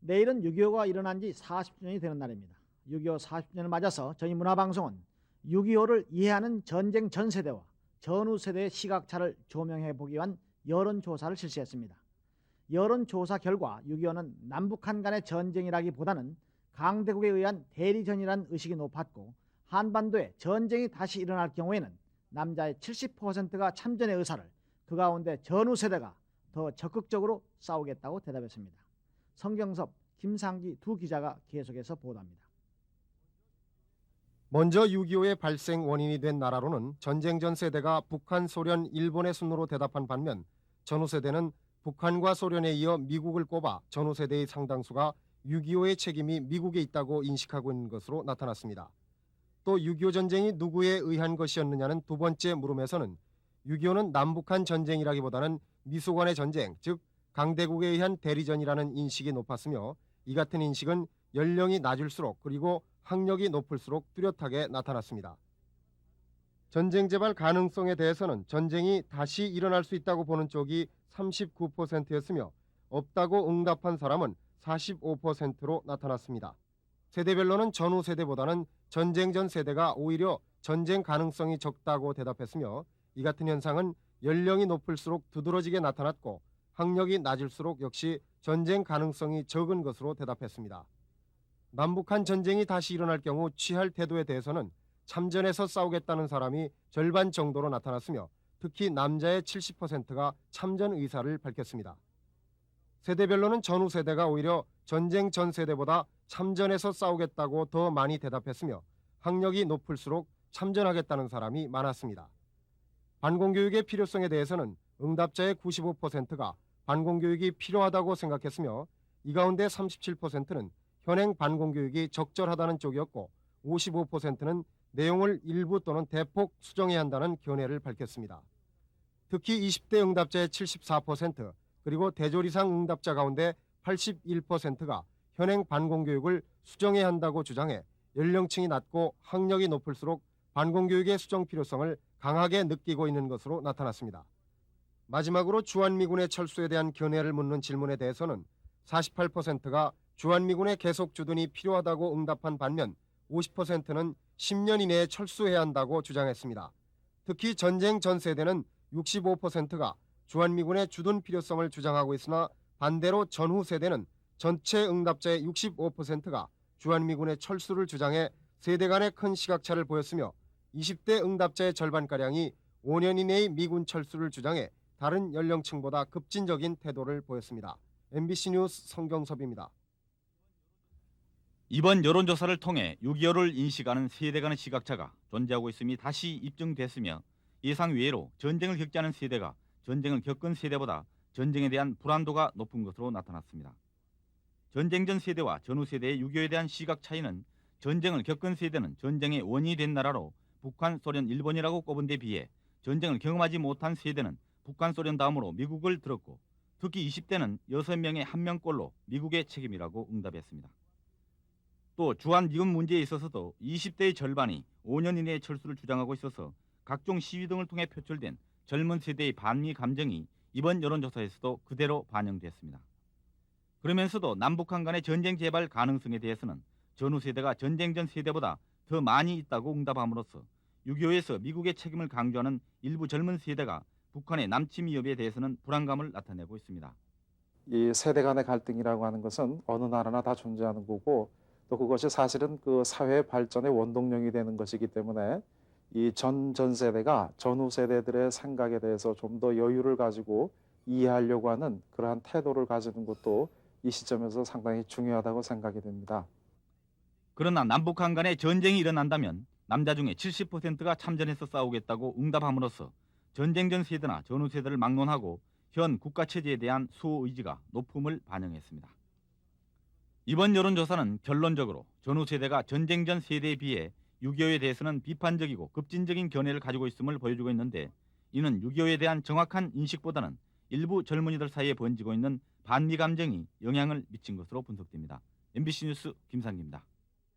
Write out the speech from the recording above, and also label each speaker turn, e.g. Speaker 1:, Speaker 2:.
Speaker 1: 내일은 6.25가 일어난 지 40주년이 되는 날입니다. 6.25 40주년을 맞아서 저희 문화방송은 6.25를 이해하는 전쟁 전 세대와 전후 세대의 시각차를 조명해 보기 위한 여론조사를 실시했습니다. 여론조사 결과 6.25는 남북한 간의 전쟁이라기보다는 강대국에 의한 대리전이라는 의식이 높았고, 한반도에 전쟁이 다시 일어날 경우에는 남자의 70%가 참전의 의사를, 그 가운데 전후 세대가 더 적극적으로 싸우겠다고 대답했습니다. 성경섭, 김상기 두 기자가 계속해서 보도합니다.
Speaker 2: 먼저 6.25의 발생 원인이 된 나라로는 전쟁 전 세대가 북한, 소련, 일본의 순으로 대답한 반면, 전후 세대는 북한과 소련에 이어 미국을 꼽아 전후 세대의 상당수가 6.25의 책임이 미국에 있다고 인식하고 있는 것으로 나타났습니다. 또 6.25 전쟁이 누구에 의한 것이었느냐는 두 번째 물음에서는 6.25는 남북한 전쟁이라기보다는 미소 간의 전쟁, 즉 강대국에 의한 대리전이라는 인식이 높았으며, 이 같은 인식은 연령이 낮을수록 그리고 학력이 높을수록 뚜렷하게 나타났습니다. 전쟁 재발 가능성에 대해서는 전쟁이 다시 일어날 수 있다고 보는 쪽이 39%였으며 없다고 응답한 사람은 45%로 나타났습니다. 세대별로는 전후 세대보다는 전쟁 전 세대가 오히려 전쟁 가능성이 적다고 대답했으며, 이 같은 현상은 연령이 높을수록 두드러지게 나타났고 학력이 낮을수록 역시 전쟁 가능성이 적은 것으로 대답했습니다. 남북한 전쟁이 다시 일어날 경우 취할 태도에 대해서는 참전해서 싸우겠다는 사람이 절반 정도로 나타났으며, 특히 남자의 70%가 참전 의사를 밝혔습니다. 세대별로는 전후 세대가 오히려 전쟁 전 세대보다 참전해서 싸우겠다고 더 많이 대답했으며, 학력이 높을수록 참전하겠다는 사람이 많았습니다. 반공교육의 필요성에 대해서는 응답자의 95%가 반공교육이 필요하다고 생각했으며, 이 가운데 37%는 현행 반공교육이 적절하다는 쪽이었고 55%는 내용을 일부 또는 대폭 수정해야 한다는 견해를 밝혔습니다. 특히 20대 응답자의 74%, 그리고 대졸 이상 응답자 가운데 81%가 현행 반공교육을 수정해야 한다고 주장해 연령층이 낮고 학력이 높을수록 반공교육의 수정 필요성을 강하게 느끼고 있는 것으로 나타났습니다. 마지막으로 주한미군의 철수에 대한 견해를 묻는 질문에 대해서는 48%가 주한미군의 계속 주둔이 필요하다고 응답한 반면 50%는 10년 이내에 철수해야 한다고 주장했습니다. 특히 전쟁 전 세대는 65%가 주한미군의 주둔 필요성을 주장하고 있으나, 반대로 전후 세대는 전체 응답자의 65%가 주한미군의 철수를 주장해 세대 간의 큰 시각차를 보였으며, 20대 응답자의 절반가량이 5년 이내의 미군 철수를 주장해 다른 연령층보다 급진적인 태도를 보였습니다. MBC 뉴스 성경섭입니다.
Speaker 3: 이번 여론조사를 통해 6.25를 인식하는 세대 간의 시각차가 존재하고 있음이 다시 입증됐으며, 예상 외로 전쟁을 겪지 않은 세대가 전쟁을 겪은 세대보다 전쟁에 대한 불안도가 높은 것으로 나타났습니다. 전쟁 전 세대와 전후 세대의 6.25에 대한 시각 차이는, 전쟁을 겪은 세대는 전쟁의 원인이 된 나라로 북한, 소련, 일본이라고 꼽은 데 비해 전쟁을 경험하지 못한 세대는 북한, 소련 다음으로 미국을 들었고, 특히 20대는 6명의 1명꼴로 미국의 책임이라고 응답했습니다. 또 주한미군 문제에 있어서도 20대의 절반이 5년 이내의 철수를 주장하고 있어서 각종 시위 등을 통해 표출된 젊은 세대의 반미 감정이 이번 여론조사에서도 그대로 반영됐습니다. 그러면서도 남북한 간의 전쟁 재발 가능성에 대해서는 전후 세대가 전쟁 전 세대보다 더 많이 있다고 응답함으로써 6.25에서 미국의 책임을 강조하는 일부 젊은 세대가 북한의 남침 위협에 대해서는 불안감을 나타내고 있습니다.
Speaker 4: 이 세대 간의 갈등이라고 하는 것은 어느 나라나 다 존재하는 거고, 또 그것이 사실은 그 사회 발전의 원동력이 되는 것이기 때문에 이 전 세대가 전후 세대들의 생각에 대해서 좀 더 여유를 가지고 이해하려고 하는 그러한 태도를 가지는 것도 이 시점에서 상당히 중요하다고 생각이 됩니다.
Speaker 3: 그러나 남북한 간의 전쟁이 일어난다면 남자 중에 70%가 참전해서 싸우겠다고 응답함으로써 전쟁 전 세대나 전후 세대를 막론하고 현 국가체제에 대한 수호 의지가 높음을 반영했습니다. 이번 여론조사는 결론적으로 전후 세대가 전쟁 전 세대에 비해 6.25에 대해서는 비판적이고 급진적인 견해를 가지고 있음을 보여주고 있는데, 이는 6.25에 대한 정확한 인식보다는 일부 젊은이들 사이에 번지고 있는 반미 감정이 영향을 미친 것으로 분석됩니다. MBC 뉴스 김상기입니다.